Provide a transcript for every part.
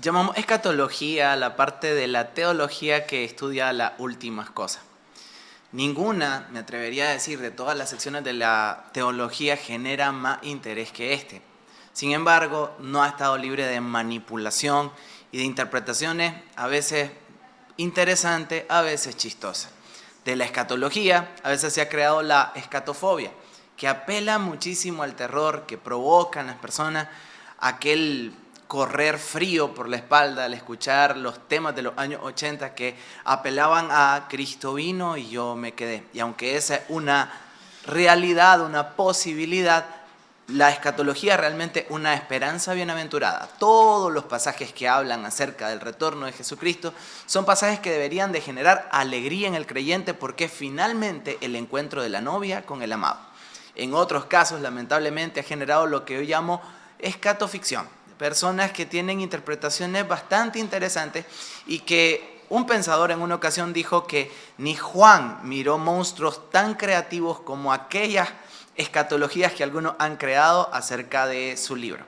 Llamamos escatología a la parte de la teología que estudia las últimas cosas. Ninguna, me atrevería a decir, de todas las secciones de la teología genera más interés que este. Sin embargo, no ha estado libre de manipulación y de interpretaciones a veces interesantes, a veces chistosas. De la escatología, a veces se ha creado la escatofobia, que apela muchísimo al terror que provoca en las personas aquel correr frío por la espalda al escuchar los temas de los años 80 que apelaban a Cristo vino y yo me quedé. Y aunque esa es una realidad, una posibilidad, la escatología es realmente una esperanza bienaventurada. Todos los pasajes que hablan acerca del retorno de Jesucristo son pasajes que deberían de generar alegría en el creyente porque es finalmente el encuentro de la novia con el amado. En otros casos, lamentablemente, ha generado lo que yo llamo escatoficción. Personas que tienen interpretaciones bastante interesantes y que un pensador en una ocasión dijo que ni Juan miró monstruos tan creativos como aquellas escatologías que algunos han creado acerca de su libro.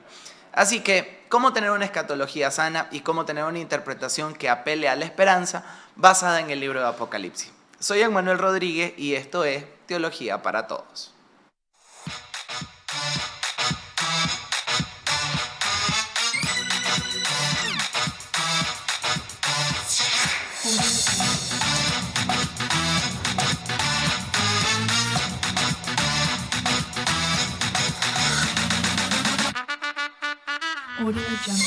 Así que, ¿cómo tener una escatología sana y cómo tener una interpretación que apele a la esperanza basada en el libro de Apocalipsis? Soy Emmanuel Rodríguez y esto es Teología para Todos. Audio Jungle.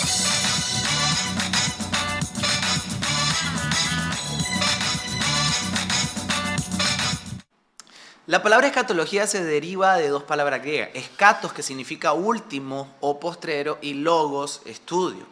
La palabra escatología se deriva de dos palabras griegas, escatos, que significa último o postrero, y logos, estudio.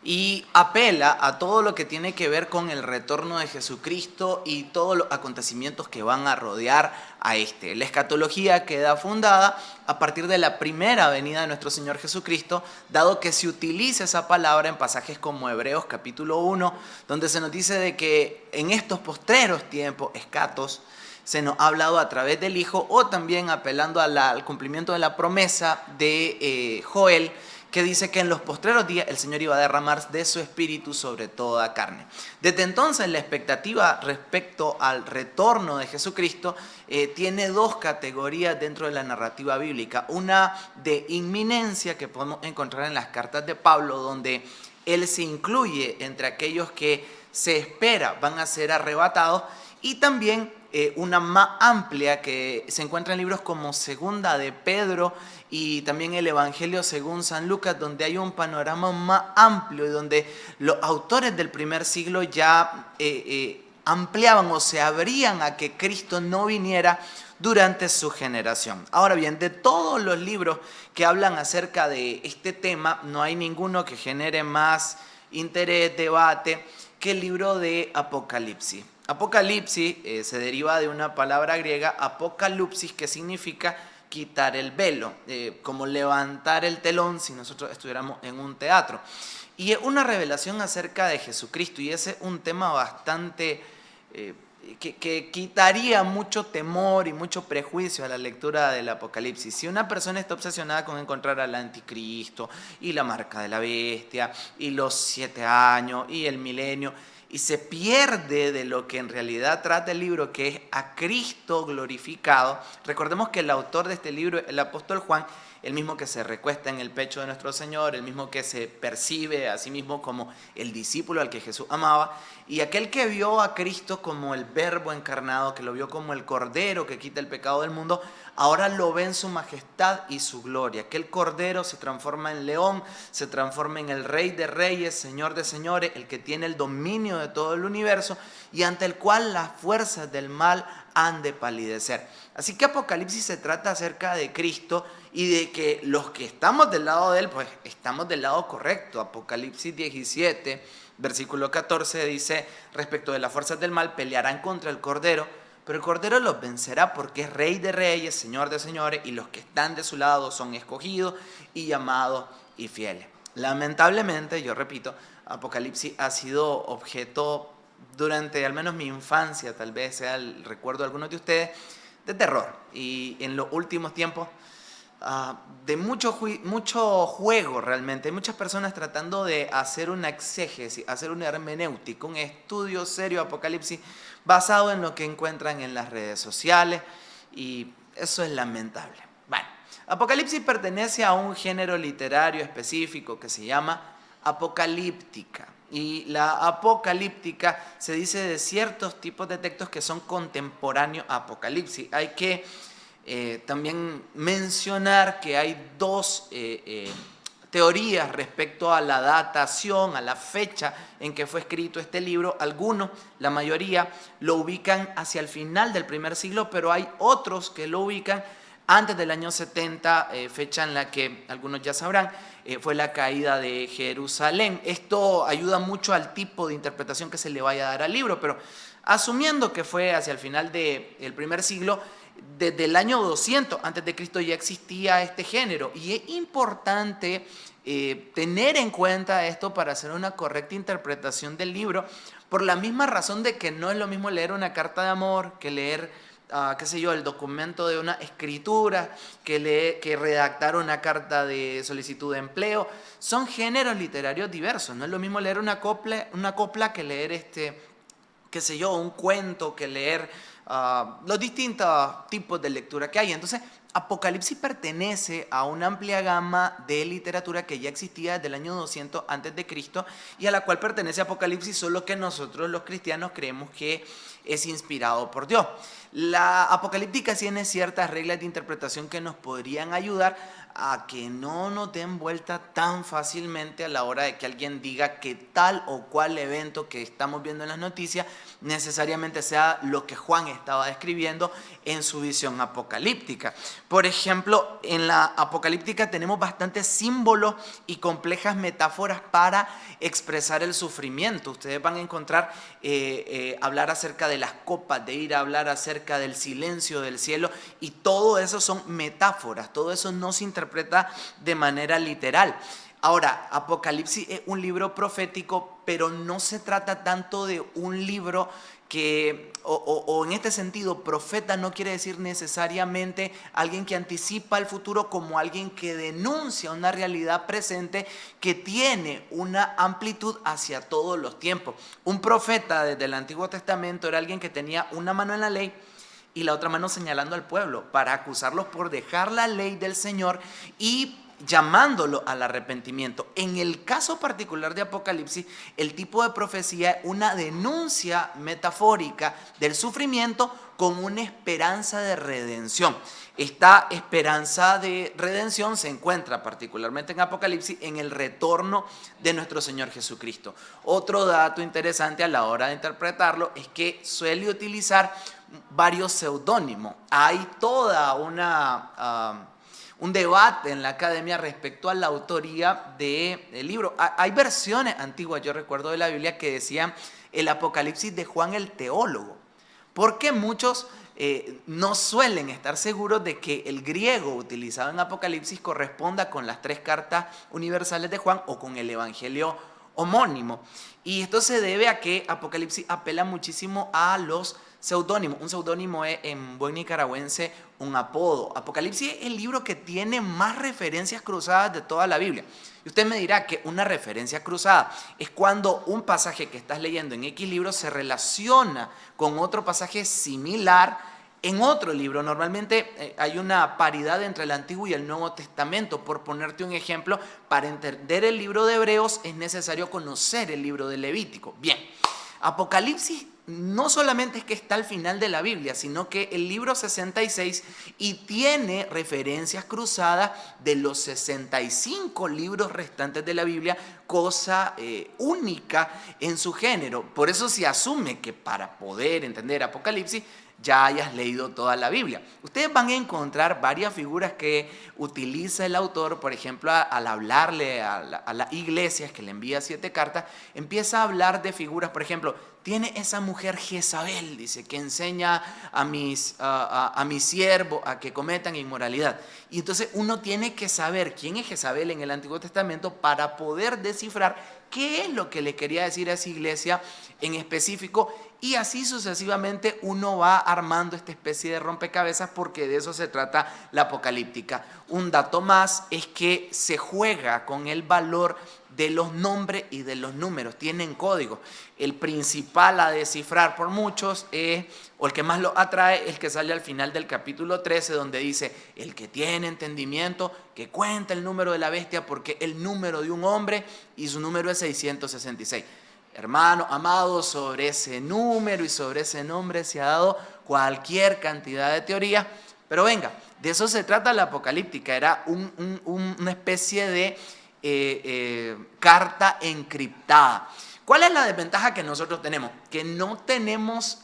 Y apela a todo lo que tiene que ver con el retorno de Jesucristo y todos los acontecimientos que van a rodear a este. La escatología queda fundada a partir de la primera venida de nuestro Señor Jesucristo, dado que se utiliza esa palabra en pasajes como Hebreos capítulo 1, donde se nos dice de que en estos postreros tiempos, escatos, se nos ha hablado a través del Hijo, o también apelando al cumplimiento de la promesa de Joel, que dice que en los postreros días el Señor iba a derramar de su espíritu sobre toda carne. Desde entonces la expectativa respecto al retorno de Jesucristo tiene dos categorías dentro de la narrativa bíblica. Una de inminencia, que podemos encontrar en las cartas de Pablo, donde él se incluye entre aquellos que se espera van a ser arrebatados, y también una más amplia que se encuentra en libros como Segunda de Pedro y también el Evangelio según San Lucas, donde hay un panorama más amplio y donde los autores del primer siglo ya ampliaban o se abrían a que Cristo no viniera durante su generación. Ahora bien, de todos los libros que hablan acerca de este tema, no hay ninguno que genere más interés, debate, que el libro de Apocalipsis. Apocalipsis se deriva de una palabra griega, apokalupsis, que significa quitar el velo, como levantar el telón si nosotros estuviéramos en un teatro. Y es una revelación acerca de Jesucristo, y ese es un tema bastante que quitaría mucho temor y mucho prejuicio a la lectura del Apocalipsis. Si una persona está obsesionada con encontrar al anticristo y la marca de la bestia y los 7 años y el milenio, y se pierde de lo que en realidad trata el libro, que es a Cristo glorificado. Recordemos que el autor de este libro, el apóstol Juan, el mismo que se recuesta en el pecho de nuestro Señor, el mismo que se percibe a sí mismo como el discípulo al que Jesús amaba, y aquel que vio a Cristo como el Verbo encarnado, que lo vio como el Cordero que quita el pecado del mundo, ahora lo ve en su majestad y su gloria. Aquel Cordero se transforma en león, se transforma en el Rey de Reyes, Señor de Señores, el que tiene el dominio de todo el universo y ante el cual las fuerzas del mal han de palidecer. Así que Apocalipsis se trata acerca de Cristo y de que los que estamos del lado de él, pues estamos del lado correcto. Apocalipsis 17, versículo 14 dice, respecto de las fuerzas del mal, pelearán contra el Cordero, pero el Cordero los vencerá porque es Rey de Reyes, Señor de Señores, y los que están de su lado son escogidos y llamados y fieles. Lamentablemente, yo repito, Apocalipsis ha sido objeto durante al menos mi infancia, tal vez sea el recuerdo de algunos de ustedes, de terror. Y en los últimos tiempos de mucho juego realmente. Hay muchas personas tratando de hacer una exégesis, hacer una hermenéutica, un estudio serio de Apocalipsis basado en lo que encuentran en las redes sociales, y eso es lamentable. Bueno, Apocalipsis pertenece a un género literario específico que se llama apocalíptica. Y la apocalíptica se dice de ciertos tipos de textos que son contemporáneos a Apocalipsis. Hay que también mencionar que hay dos teorías respecto a la datación, a la fecha en que fue escrito este libro. Algunos, la mayoría, lo ubican hacia el final del primer siglo, pero hay otros que lo ubican antes del año 70, fecha en la que algunos ya sabrán, fue la caída de Jerusalén. Esto ayuda mucho al tipo de interpretación que se le vaya a dar al libro, pero asumiendo que fue hacia el final del primer siglo, desde el año 200 antes de Cristo ya existía este género, y es importante tener en cuenta esto para hacer una correcta interpretación del libro, por la misma razón de que no es lo mismo leer una carta de amor que leer qué sé yo, el documento de una escritura, que redactar una carta de solicitud de empleo. Son géneros literarios diversos. No es lo mismo leer una copla que leer qué sé yo, un cuento, que leer los distintos tipos de lectura que hay. Entonces, Apocalipsis pertenece a una amplia gama de literatura que ya existía desde el año 200 antes de Cristo, y a la cual pertenece Apocalipsis, solo que nosotros los cristianos creemos que es inspirado por Dios. La apocalíptica tiene ciertas reglas de interpretación que nos podrían ayudar a que no nos den vuelta tan fácilmente a la hora de que alguien diga que tal o cual evento que estamos viendo en las noticias necesariamente sea lo que Juan estaba describiendo en su visión apocalíptica. Por ejemplo, en la apocalíptica tenemos bastantes símbolos y complejas metáforas para expresar el sufrimiento. Ustedes van a encontrar hablar acerca de las copas de ira, hablar acerca del silencio del cielo, y todo eso son metáforas, todo eso no se interpreta de manera literal. Ahora, Apocalipsis es un libro profético, pero no se trata tanto de un libro que, o en este sentido, profeta no quiere decir necesariamente alguien que anticipa el futuro, como alguien que denuncia una realidad presente que tiene una amplitud hacia todos los tiempos. Un profeta desde el Antiguo Testamento era alguien que tenía una mano en la ley y la otra mano señalando al pueblo para acusarlos por dejar la ley del Señor y llamándolo al arrepentimiento. En el caso particular de Apocalipsis, el tipo de profecía es una denuncia metafórica del sufrimiento con una esperanza de redención. Esta esperanza de redención se encuentra particularmente en Apocalipsis en el retorno de nuestro Señor Jesucristo. Otro dato interesante a la hora de interpretarlo es que suele utilizar varios seudónimos. Hay toda un debate en la academia respecto a la autoría del libro. Hay versiones antiguas, yo recuerdo, de la Biblia que decían el Apocalipsis de Juan el teólogo, porque muchos no suelen estar seguros de que el griego utilizado en Apocalipsis corresponda con las 3 cartas universales de Juan o con el evangelio homónimo. Y esto se debe a que Apocalipsis apela muchísimo a los seudónimos. Un seudónimo es, en buen nicaragüense, un apodo. Apocalipsis es el libro que tiene más referencias cruzadas de toda la Biblia. Y usted me dirá que una referencia cruzada es cuando un pasaje que estás leyendo en X libro se relaciona con otro pasaje similar en otro libro. Normalmente hay una paridad entre el Antiguo y el Nuevo Testamento. Por ponerte un ejemplo, para entender el libro de Hebreos es necesario conocer el libro de Levítico. Bien, Apocalipsis no solamente es que está al final de la Biblia, sino que el libro 66 y tiene referencias cruzadas de los 65 libros restantes de la Biblia, cosa única en su género. Por eso se asume que para poder entender Apocalipsis ya hayas leído toda la Biblia. Ustedes van a encontrar varias figuras que utiliza el autor. Por ejemplo, al hablarle a las iglesias que le envía 7 cartas, empieza a hablar de figuras, por ejemplo, tiene esa mujer Jezabel, dice, que enseña a mis siervos a que cometan inmoralidad. Y entonces uno tiene que saber quién es Jezabel en el Antiguo Testamento para poder descifrar qué es lo que le quería decir a esa iglesia en específico, y así sucesivamente uno va armando esta especie de rompecabezas, porque de eso se trata la apocalíptica. Un dato más es que se juega con el valor de los nombres y de los números, tienen código. El principal a descifrar por muchos o el que más lo atrae, el que sale al final del capítulo 13, donde dice: el que tiene entendimiento, que cuenta el número de la bestia, porque el número de un hombre y su número es 666. Hermano, amado, sobre ese número y sobre ese nombre se ha dado cualquier cantidad de teorías, pero venga, de eso se trata la apocalíptica. Era una especie de carta encriptada. ¿Cuál es la desventaja que nosotros tenemos? Que no tenemos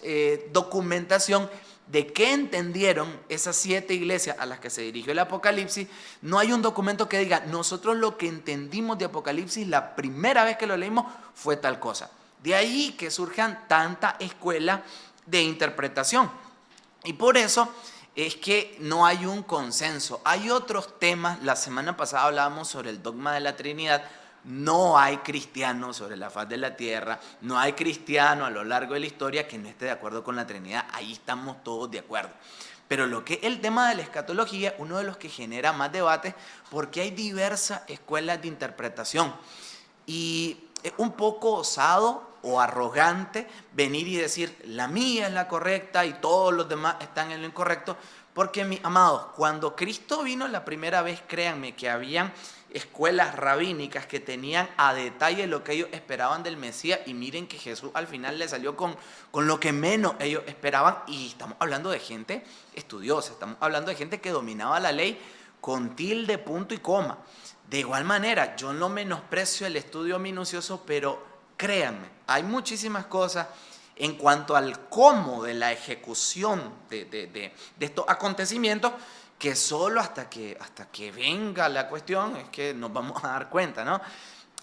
documentación de qué entendieron esas 7 iglesias a las que se dirigió el Apocalipsis. No hay un documento que diga: nosotros lo que entendimos de Apocalipsis la primera vez que lo leímos fue tal cosa. De ahí que surjan tanta escuela de interpretación. Y por eso es que no hay un consenso. Hay otros temas. La semana pasada hablábamos sobre el dogma de la Trinidad. No hay cristiano sobre la faz de la tierra, no hay cristiano a lo largo de la historia que no esté de acuerdo con la Trinidad. Ahí estamos todos de acuerdo. Pero lo que es el tema de la escatología, uno de los que genera más debate, porque hay diversas escuelas de interpretación. Y es un poco osado o arrogante venir y decir: la mía es la correcta y todos los demás están en lo incorrecto. Porque, mis amados, cuando Cristo vino la primera vez, créanme que habían escuelas rabínicas que tenían a detalle lo que ellos esperaban del Mesías, y miren que Jesús al final le salió con lo que menos ellos esperaban. Y estamos hablando de gente estudiosa, estamos hablando de gente que dominaba la ley con tilde, punto y coma. De igual manera, yo no menosprecio el estudio minucioso, pero créanme, hay muchísimas cosas en cuanto al cómo de la ejecución de estos acontecimientos, que solo hasta que venga la cuestión es que nos vamos a dar cuenta, ¿no?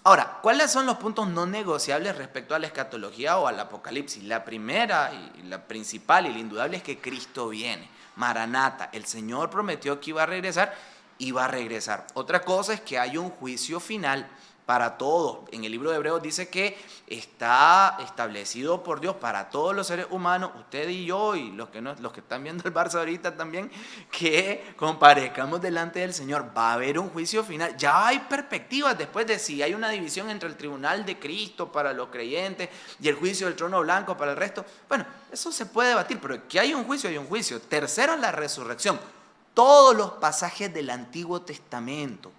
Ahora, ¿cuáles son los puntos no negociables respecto a la escatología o al apocalipsis? La primera y la principal y la indudable es que Cristo viene. Maranata, el Señor prometió que iba a regresar y va a regresar. Otra cosa es que hay un juicio final para todos. En el libro de Hebreos dice que está establecido por Dios para todos los seres humanos, usted y yo, y los que están viendo el Barça ahorita también, que comparezcamos delante del Señor. Va a haber un juicio final. Ya hay perspectivas después de si hay una división entre el tribunal de Cristo para los creyentes y el juicio del trono blanco para el resto. Bueno, eso se puede debatir, pero que hay un juicio, hay un juicio. Tercero, la resurrección. Todos los pasajes del Nuevo Testamento,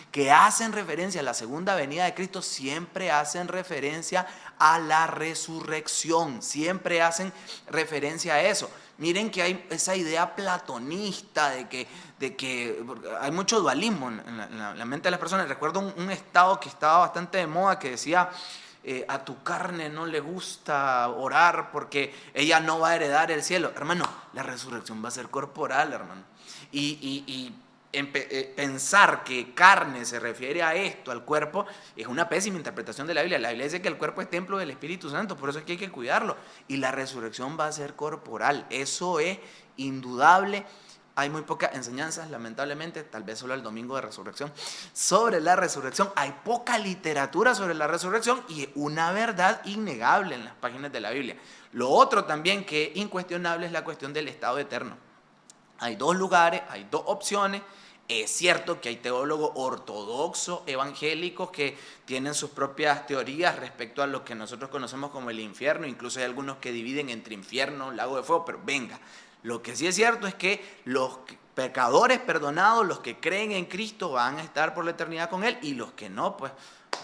que hacen referencia a la segunda venida de Cristo, siempre hacen referencia a la resurrección, siempre hacen referencia a eso. Miren que hay esa idea platonista de que hay mucho dualismo en la mente de las personas. Recuerdo un estado que estaba bastante de moda que decía: a tu carne no le gusta orar porque ella no va a heredar el cielo. Hermano, la resurrección va a ser corporal, hermano. Y pensar que carne se refiere a esto, al cuerpo, es una pésima interpretación de la Biblia. La Biblia dice que el cuerpo es templo del Espíritu Santo, por eso es que hay que cuidarlo. Y la resurrección va a ser corporal, eso es indudable. Hay muy pocas enseñanzas, lamentablemente, tal vez solo el domingo de resurrección, sobre la resurrección. Hay poca literatura sobre la resurrección y una verdad innegable en las páginas de la Biblia. Lo otro también que es incuestionable es la cuestión del estado eterno. Hay 2 lugares, hay 2 opciones. Es cierto que hay teólogos ortodoxos, evangélicos, que tienen sus propias teorías respecto a lo que nosotros conocemos como el infierno. Incluso hay algunos que dividen entre infierno, lago de fuego, pero venga. Lo que sí es cierto es que los pecadores perdonados, los que creen en Cristo, van a estar por la eternidad con Él, y los que no, pues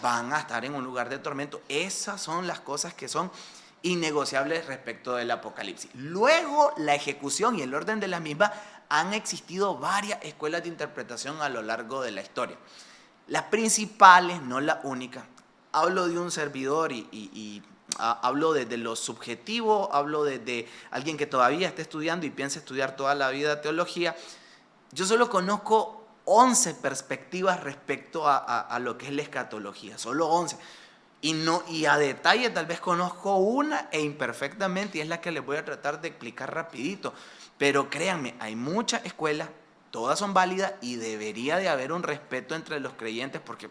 van a estar en un lugar de tormento. Esas son las cosas que son innegociables respecto del Apocalipsis. Luego, la ejecución y el orden de la misma, han existido varias escuelas de interpretación a lo largo de la historia. Las principales, no la única. Hablo de un servidor y hablo desde lo subjetivo, hablo desde alguien que todavía está estudiando y piensa estudiar toda la vida teología. Yo solo conozco 11 perspectivas respecto a lo que es la escatología, solo 11. y a detalle tal vez conozco una e imperfectamente, y es la que les voy a tratar de explicar rapidito. Pero créanme, hay muchas escuelas, todas son válidas y debería de haber un respeto entre los creyentes porque,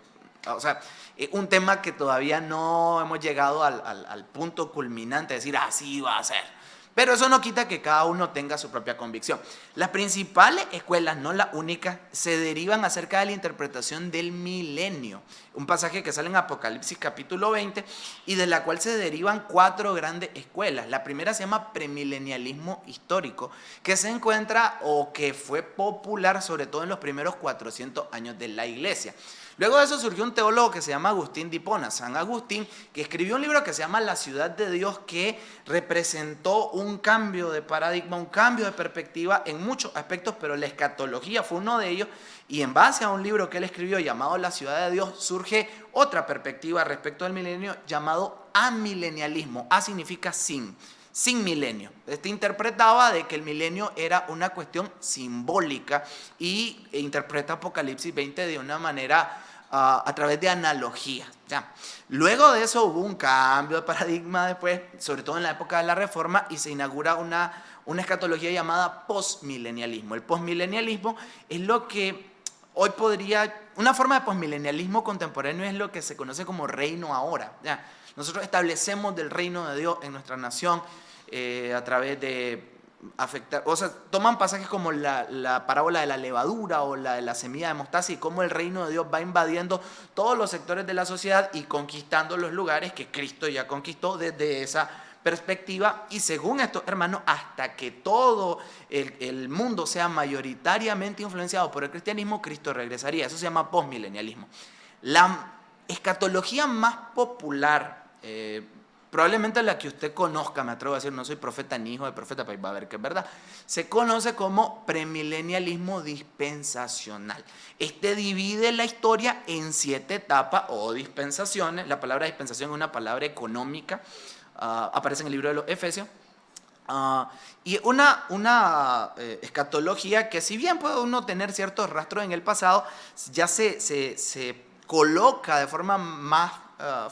o sea, es un tema que todavía no hemos llegado al punto culminante de decir así va a ser. Pero eso no quita que cada uno tenga su propia convicción. Las principales escuelas, no las únicas, se derivan acerca de la interpretación del milenio. Un pasaje que sale en Apocalipsis capítulo 20 y de la cual se derivan 4 grandes escuelas. La primera se llama premilenialismo histórico, que se encuentra o que fue popular sobre todo en los primeros 400 años de la iglesia. Luego de eso surgió un teólogo que se llama Agustín de Hipona, San Agustín, que escribió un libro que se llama La ciudad de Dios, que representó un cambio de paradigma, un cambio de perspectiva en muchos aspectos, pero la escatología fue uno de ellos, y en base a un libro que él escribió llamado La ciudad de Dios, surge otra perspectiva respecto del milenio llamado amilenialismo. A significa sin milenio. Este interpretaba de que el milenio era una cuestión simbólica e interpreta Apocalipsis 20 de una manera a través de analogías. Ya. Luego de eso hubo un cambio de paradigma después, sobre todo en la época de la Reforma, y se inaugura una escatología llamada postmilenialismo. El postmilenialismo es lo que hoy una forma de postmilenialismo contemporáneo es lo que se conoce como reino ahora. ¿Ya? Nosotros establecemos del reino de Dios en nuestra nación a través de afectar, o sea, toman pasajes como la parábola de la levadura o la de la semilla de mostaza y cómo el reino de Dios va invadiendo todos los sectores de la sociedad y conquistando los lugares que Cristo ya conquistó desde esa perspectiva. Y según estos hermanos, hasta que todo el mundo sea mayoritariamente influenciado por el cristianismo, Cristo regresaría. Eso se llama postmilenialismo. La escatología más popular, probablemente la que usted conozca, me atrevo a decir, no soy profeta ni hijo de profeta, pero va a ver que es verdad, se conoce como premilenialismo dispensacional. Este divide la historia en 7 etapas o dispensaciones. La palabra dispensación es una palabra económica, aparece en el libro de los Efesios. Y una escatología que, si bien puede uno tener ciertos rastros en el pasado, ya se coloca de forma más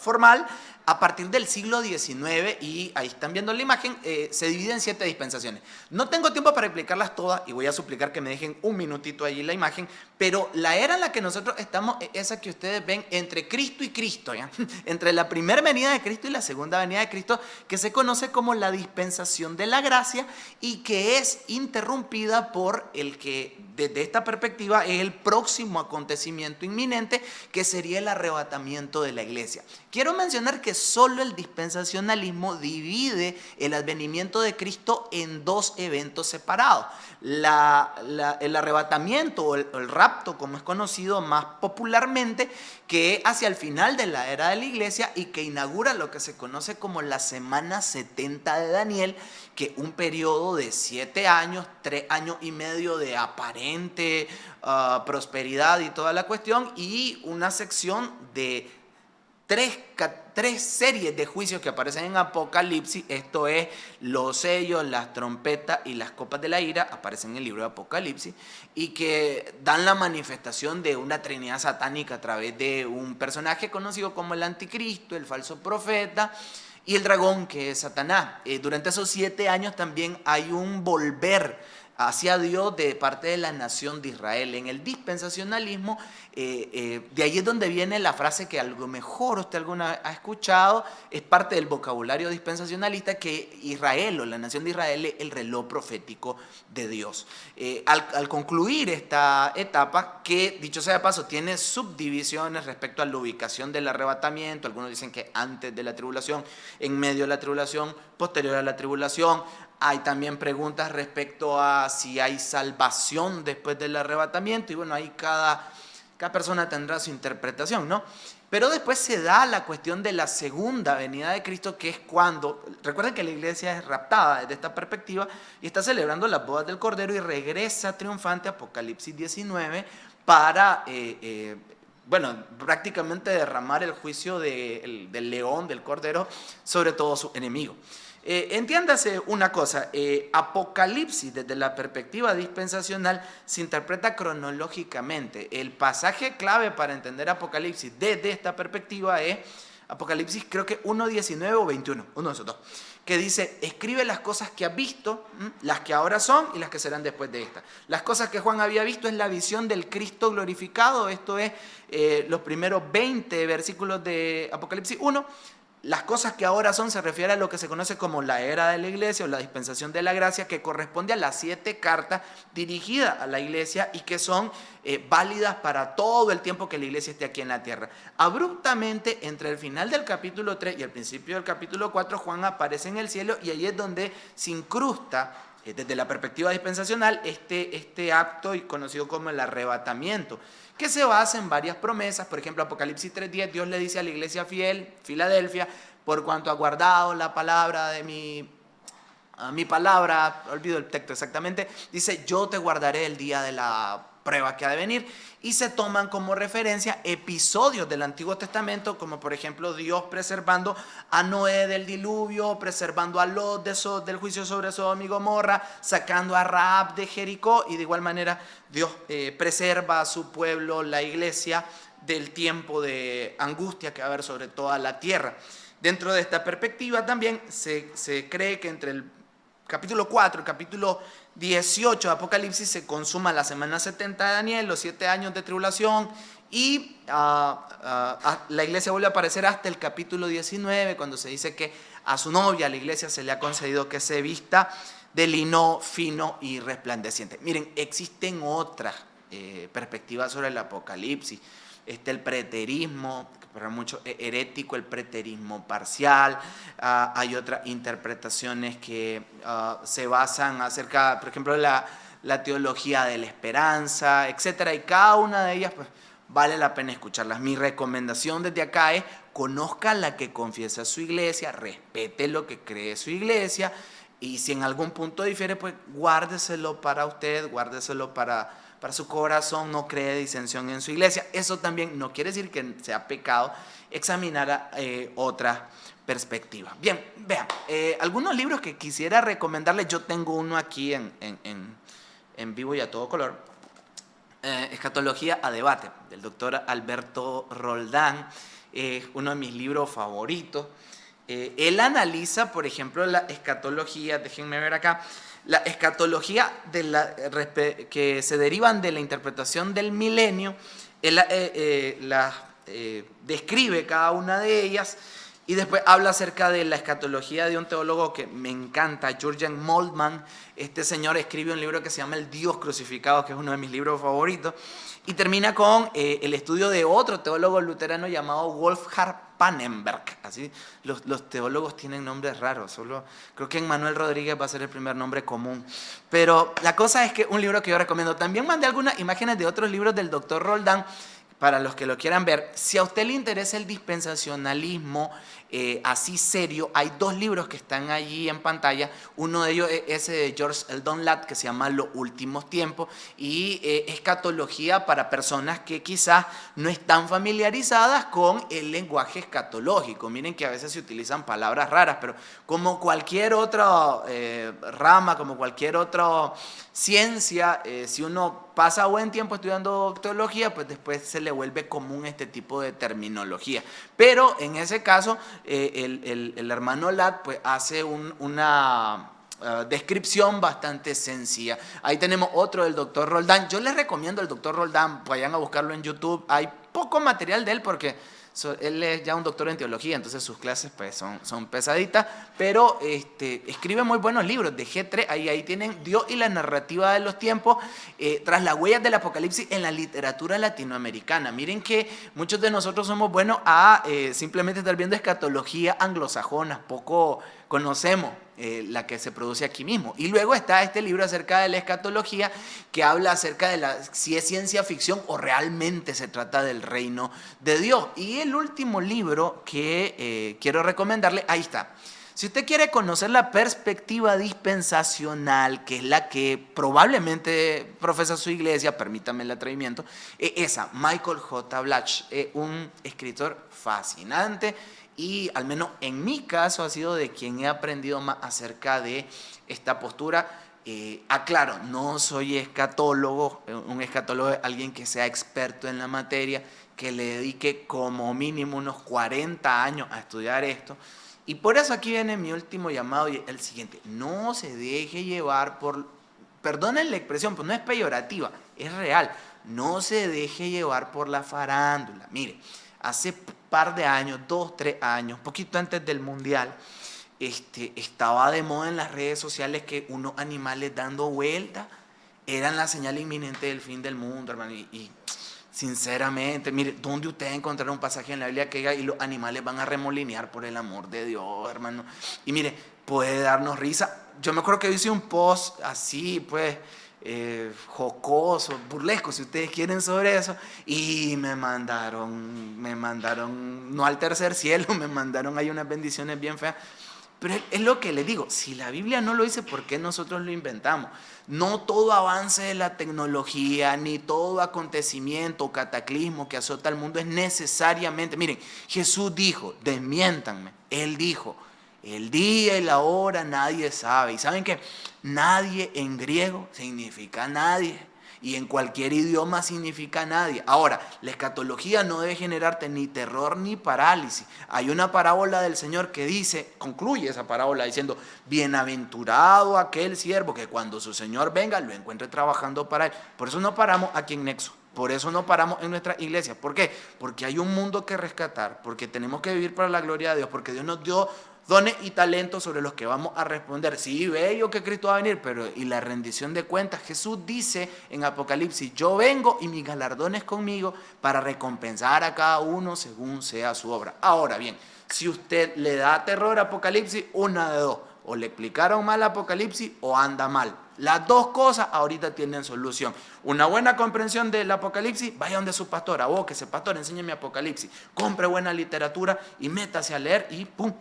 formal a partir del siglo XIX, y ahí están viendo la imagen, se divide en 7 dispensaciones. No tengo tiempo para explicarlas todas y voy a suplicar que me dejen un minutito allí la imagen, pero la era en la que nosotros estamos es esa que ustedes ven entre Cristo y Cristo, ¿ya? Entre la primera venida de Cristo y la segunda venida de Cristo, que se conoce como la dispensación de la gracia y que es interrumpida por el que desde esta perspectiva es el próximo acontecimiento inminente, que sería el arrebatamiento de la iglesia. Quiero mencionar que solo el dispensacionalismo divide el advenimiento de Cristo en 2 eventos separados. El arrebatamiento o el rapto, como es conocido más popularmente, que es hacia el final de la era de la iglesia y que inaugura lo que se conoce como la semana 70 de Daniel, que un periodo de 7 años, 3 años y medio de aparente prosperidad y toda la cuestión, y una sección de 3 series de juicios que aparecen en Apocalipsis. Esto es los sellos, las trompetas y las copas de la ira, aparecen en el libro de Apocalipsis, y que dan la manifestación de una trinidad satánica a través de un personaje conocido como el anticristo, el falso profeta y el dragón, que es Satanás. Durante esos 7 años también hay un volver hacia Dios de parte de la nación de Israel. En el dispensacionalismo, de ahí es donde viene la frase que a lo mejor usted alguna vez ha escuchado, es parte del vocabulario dispensacionalista, que Israel o la nación de Israel es el reloj profético de Dios. Al concluir esta etapa, que dicho sea de paso tiene subdivisiones respecto a la ubicación del arrebatamiento, algunos dicen que antes de la tribulación, en medio de la tribulación, posterior a la tribulación. Hay también preguntas respecto a si hay salvación después del arrebatamiento, y bueno, ahí cada persona tendrá su interpretación, ¿no? Pero después se da la cuestión de la segunda venida de Cristo, que es cuando, recuerden que la iglesia es raptada desde esta perspectiva y está celebrando las bodas del Cordero y regresa triunfante, Apocalipsis 19, para prácticamente derramar el juicio del león, del Cordero, sobre todo su enemigo. Entiéndase una cosa, Apocalipsis desde la perspectiva dispensacional se interpreta cronológicamente. El pasaje clave para entender Apocalipsis desde esta perspectiva es Apocalipsis creo que 1:19 o 21, uno de esos dos, que dice, escribe las cosas que has visto, las que ahora son y las que serán después de esta. Las cosas que Juan había visto es la visión del Cristo glorificado, esto es los primeros 20 versículos de Apocalipsis 1. Las cosas que ahora son se refiere a lo que se conoce como la era de la iglesia o la dispensación de la gracia, que corresponde a las 7 cartas dirigidas a la iglesia y que son válidas para todo el tiempo que la iglesia esté aquí en la tierra. Abruptamente, entre el final del capítulo 3 y el principio del capítulo 4, Juan aparece en el cielo y ahí es donde se incrusta, desde la perspectiva dispensacional, este acto conocido como el arrebatamiento, que se basa en varias promesas. Por ejemplo, Apocalipsis 3:10, Dios le dice a la iglesia fiel, Filadelfia, por cuanto ha guardado la palabra de mi palabra, olvido el texto exactamente, dice, yo te guardaré el día de la prueba que ha de venir, y se toman como referencia episodios del Antiguo Testamento, como por ejemplo Dios preservando a Noé del diluvio, preservando a Lot del juicio sobre Sodoma y Gomorra, sacando a Rahab de Jericó, y de igual manera Dios preserva a su pueblo, la iglesia, del tiempo de angustia que va a haber sobre toda la tierra. Dentro de esta perspectiva también se cree que entre el capítulo 4, el capítulo 18 de Apocalipsis se consuma la semana 70 de Daniel, los 7 años de tribulación, y la iglesia vuelve a aparecer hasta el capítulo 19, cuando se dice que a su novia, a la iglesia, se le ha concedido que se vista de lino fino y resplandeciente. Miren, existen otras perspectivas sobre el Apocalipsis. El preterismo, que para muchos es herético, el preterismo parcial. Hay otras interpretaciones que se basan acerca, por ejemplo, la teología de la esperanza, etc. Y cada una de ellas, pues, vale la pena escucharlas. Mi recomendación desde acá es: conozca la que confiesa su iglesia, respete lo que cree su iglesia, y si en algún punto difiere, pues guárdeselo para usted, guárdeselo para su corazón, no cree disensión en su iglesia. Eso también no quiere decir que sea pecado examinar otra perspectiva. Bien, vean, algunos libros que quisiera recomendarles. Yo tengo uno aquí en vivo y a todo color. Escatología a debate, del doctor Alberto Roldán, uno de mis libros favoritos. Él analiza, por ejemplo, la escatología, déjenme ver acá, la escatología que se derivan de la interpretación del milenio. Él describe cada una de ellas y después habla acerca de la escatología de un teólogo que me encanta, Jürgen Moltmann. Este señor escribe un libro que se llama El Dios crucificado, que es uno de mis libros favoritos, y termina con el estudio de otro teólogo luterano llamado Wolfhard Pannenberg. Así, los teólogos tienen nombres raros, solo creo que Emmanuel Rodríguez va a ser el primer nombre común. Pero la cosa es que un libro que yo recomiendo. También mandé algunas imágenes de otros libros del doctor Roldán, para los que lo quieran ver. Si a usted le interesa el dispensacionalismo así serio, hay 2 libros que están allí en pantalla. Uno de ellos es ese de George Eldon Ladd, que se llama Los Últimos Tiempos, y escatología para personas que quizás no están familiarizadas con el lenguaje escatológico. Miren que a veces se utilizan palabras raras, pero como cualquier otra rama, como cualquier otra ciencia, si uno pasa buen tiempo estudiando teología, pues después se le vuelve común este tipo de terminología. Pero en ese caso, el hermano Ladd pues hace una descripción bastante sencilla. Ahí tenemos otro del doctor Roldán. Yo les recomiendo el doctor Roldán, vayan a buscarlo en YouTube. Hay poco material de él porque él es ya un doctor en teología, entonces sus clases pues son pesaditas, pero escribe muy buenos libros. De G3, ahí tienen Dios y la narrativa de los tiempos, tras las huellas del Apocalipsis en la literatura latinoamericana. Miren que muchos de nosotros somos buenos a simplemente estar viendo escatología anglosajona, poco conocemos la que se produce aquí mismo. Y luego está este libro acerca de la escatología, que habla acerca de si es ciencia ficción o realmente se trata del reino de Dios. Y el último libro que quiero recomendarle, ahí está. Si usted quiere conocer la perspectiva dispensacional, que es la que probablemente profesa su iglesia, permítame el atrevimiento, esa, Michael J. Blatch, un escritor fascinante, y al menos en mi caso ha sido de quien he aprendido más acerca de esta postura. Aclaro, no soy escatólogo. Un escatólogo es alguien que sea experto en la materia, que le dedique como mínimo unos 40 años a estudiar esto. Y por eso aquí viene mi último llamado y el siguiente: no se deje llevar por, perdonen la expresión, pues no es peyorativa, es real, no se deje llevar por la farándula. Mire, hace par de años, 2, 3 años, poquito antes del Mundial, estaba de moda en las redes sociales que unos animales dando vuelta eran la señal inminente del fin del mundo, hermano. Y sinceramente, mire, ¿dónde usted encontrará un pasaje en la Biblia que diga y los animales van a remolinear por el amor de Dios, hermano? Y mire, puede darnos risa. Yo me acuerdo que hice un post así, pues, jocoso, burlesco, si ustedes quieren, sobre eso, y me mandaron, no al tercer cielo, me mandaron ahí unas bendiciones bien feas. Pero es lo que les digo, si la Biblia no lo dice, ¿por qué nosotros lo inventamos? No todo avance de la tecnología, ni todo acontecimiento o cataclismo que azota al mundo es necesariamente... Miren, Jesús dijo, desmiéntanme, Él dijo, el día y la hora nadie sabe. ¿Y saben qué? Nadie en griego significa nadie. Y en cualquier idioma significa nadie. Ahora, la escatología no debe generarte ni terror ni parálisis. Hay una parábola del Señor que dice, concluye esa parábola diciendo: bienaventurado aquel siervo que cuando su Señor venga lo encuentre trabajando para él. Por eso no paramos aquí en Nexo. Por eso no paramos en nuestra iglesia. ¿Por qué? Porque hay un mundo que rescatar, porque tenemos que vivir para la gloria de Dios, porque Dios nos dio dones y talentos sobre los que vamos a responder. Sí, bello que Cristo va a venir, pero y la rendición de cuentas. Jesús dice en Apocalipsis: yo vengo y mis galardones conmigo para recompensar a cada uno según sea su obra. Ahora bien, si usted le da terror a Apocalipsis, una de dos: o le explicaron mal Apocalipsis o anda mal. Las dos cosas ahorita tienen solución. Una buena comprensión del Apocalipsis: vaya donde su pastor, abóquese, pastor, enséñeme Apocalipsis, compre buena literatura y métase a leer y ¡pum!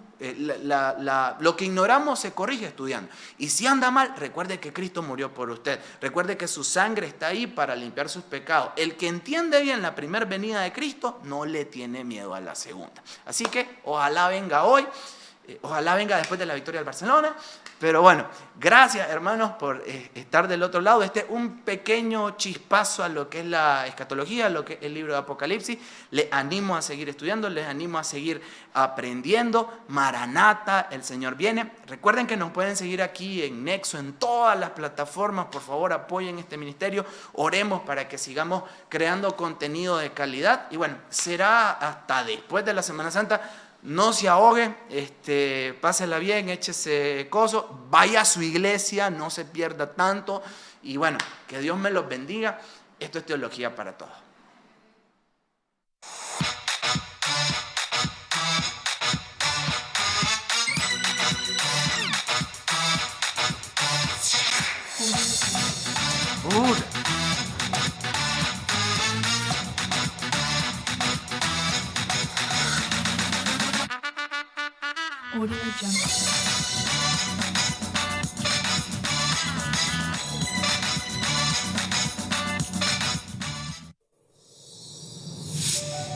Lo que ignoramos se corrige estudiando. Y si anda mal, recuerde que Cristo murió por usted. Recuerde que su sangre está ahí para limpiar sus pecados. El que entiende bien la primera venida de Cristo no le tiene miedo a la segunda. Así que ojalá venga hoy. Ojalá venga después de la victoria del Barcelona. Pero bueno, gracias, hermanos, por estar del otro lado. Este es un pequeño chispazo a lo que es la escatología, a lo que es el libro de Apocalipsis. Les animo a seguir estudiando, les animo a seguir aprendiendo. Maranata, el Señor viene. Recuerden que nos pueden seguir aquí en Nexo, en todas las plataformas. Por favor, apoyen este ministerio. Oremos para que sigamos creando contenido de calidad. Y bueno, será hasta después de la Semana Santa. No se ahogue, pásela bien, échese coso, vaya a su iglesia, no se pierda tanto. Y bueno, que Dios me los bendiga. Esto es Teología para Todos.